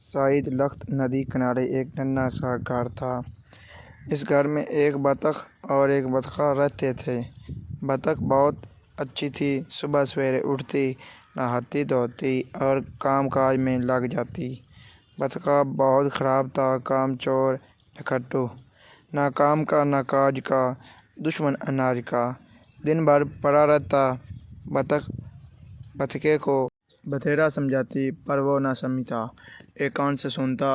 سعید لخت ندی کنارے ایک ننھا سا گھر تھا۔ اس گھر میں ایک بطخ اور ایک بطخہ رہتے تھے۔ بطخ بہت اچھی تھی، صبح سویرے اٹھتی، نہاتی دھوتی اور کام کاج میں لگ جاتی۔ بطخہ بہت خراب تھا، کام چور، نکھٹو، نہ کام کا نہ کاج کا، دشمن اناج کا، دن بھر پڑا رہتا۔ بطخ بطخے کو بتھیرا سمجھاتی پر وہ نہ سمجھتا، ایک کان سے سنتا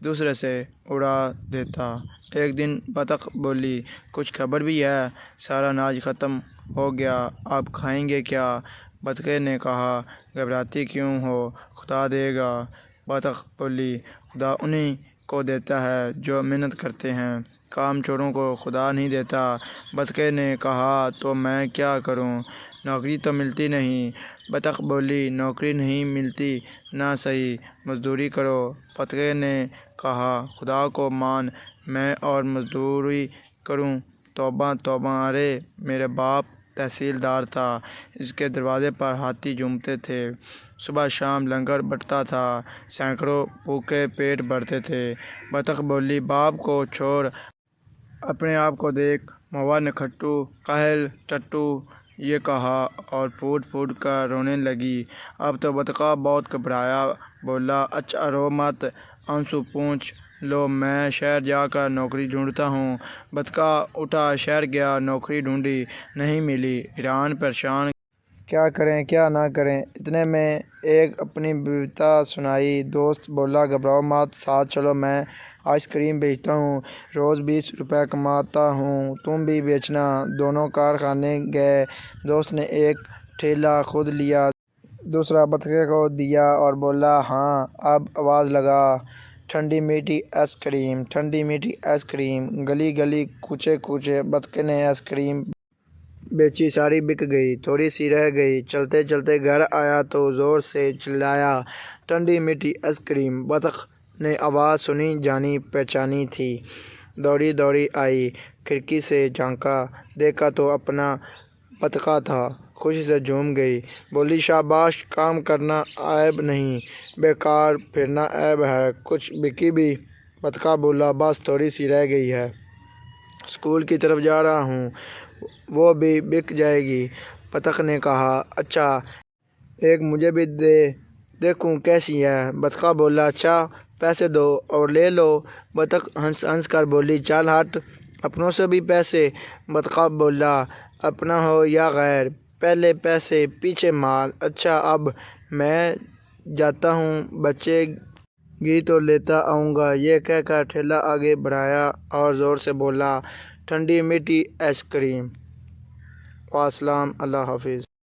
دوسرے سے اڑا دیتا۔ ایک دن بطخ بولی، کچھ خبر بھی ہے؟ سارا اناج ختم ہو گیا، اب کھائیں گے کیا؟ بطخے نے کہا، گھبراتی کیوں ہو، خدا دے گا۔ بطخ بولی، خدا انہیں کو دیتا ہے جو محنت کرتے ہیں، کام چوروں کو خدا نہیں دیتا۔ بطخے نے کہا، تو میں کیا کروں، نوکری تو ملتی نہیں۔ بطخ بولی، نوکری نہیں ملتی نہ صحیح، مزدوری کرو۔ بطخے نے کہا، خدا کو مان، میں اور مزدوری کروں؟ توبہ توبہ، ارے میرا باپ تحصیلدار تھا، اس کے دروازے پر ہاتھی جھومتے تھے، صبح شام لنگر بٹتا تھا، سینکڑوں بھوکے پیٹ بھرتے تھے۔ بطخ بولی، باپ کو چھوڑ، اپنے آپ کو دیکھ، موا نکھٹو، کاہل، ٹٹو، یہ کہا اور پھوٹ پھوٹ کر رونے لگی۔ اب تو بطخہ بہت گھبرایا، بولا، اچھا رو مت، آنسو پوچھ لو، میں شہر جا کر نوکری ڈھونڈتا ہوں۔ بطخہ اٹھا، شہر گیا، نوکری ڈھونڈی، نہیں ملی، حیران پریشان، کیا کریں کیا نہ کریں۔ اتنے میں ایک اپنی بیوتا سنائی۔ دوست بولا، گھبراؤ مت، ساتھ چلو، میں آئس کریم بیچتا ہوں، روز 20 روپے کماتا ہوں، تم بھی بیچنا۔ دونوں کارخانے گئے۔ دوست نے ایک ٹھیلا خود لیا، دوسرا بطخے کو دیا اور بولا، ہاں اب آواز لگا، ٹھنڈی میٹھی آئس کریم، ٹھنڈی میٹھی آئس کریم۔ گلی گلی، کوچے کوچے بطخے نے آئس کریم بیچی، ساری بک گئی، تھوڑی سی رہ گئی۔ چلتے چلتے گھر آیا تو زور سے چلایا، ٹھنڈی میٹھی آئس کریم۔ بطخ نے آواز سنی جانی پہچانی تھی، دوڑی دوڑی آئی، کھڑکی سے جھانکا، دیکھا تو اپنا بطخہ تھا، خوشی سے جھوم گئی، بولی، شاباش، کام کرنا عیب نہیں، بیکار پھرنا عیب ہے، کچھ بکی بھی؟ بطخہ بولا، بس تھوڑی سی رہ گئی ہے، اسکول کی طرف جا رہا ہوں، وہ بھی بک جائے گی۔ بطخ نے کہا، اچھا ایک مجھے بھی دے دیکھوں کیسی ہے۔ بطخہ بولا، اچھا پیسے دو اور لے لو۔ بطخ ہنس ہنس کر بولی، چل ہٹ، اپنوں سے بھی پیسے۔ بطخہ بولا، اپنا ہو یا غیر، پہلے پیسے پیچھے مال، اچھا اب میں جاتا ہوں، بچے گی تو لیتا آؤں گا۔ یہ کہہ کر ٹھیلا آگے بڑھایا اور زور سے بولا، ٹھنڈی میٹھی آئس کریم۔ والسلام، اللہ حافظ۔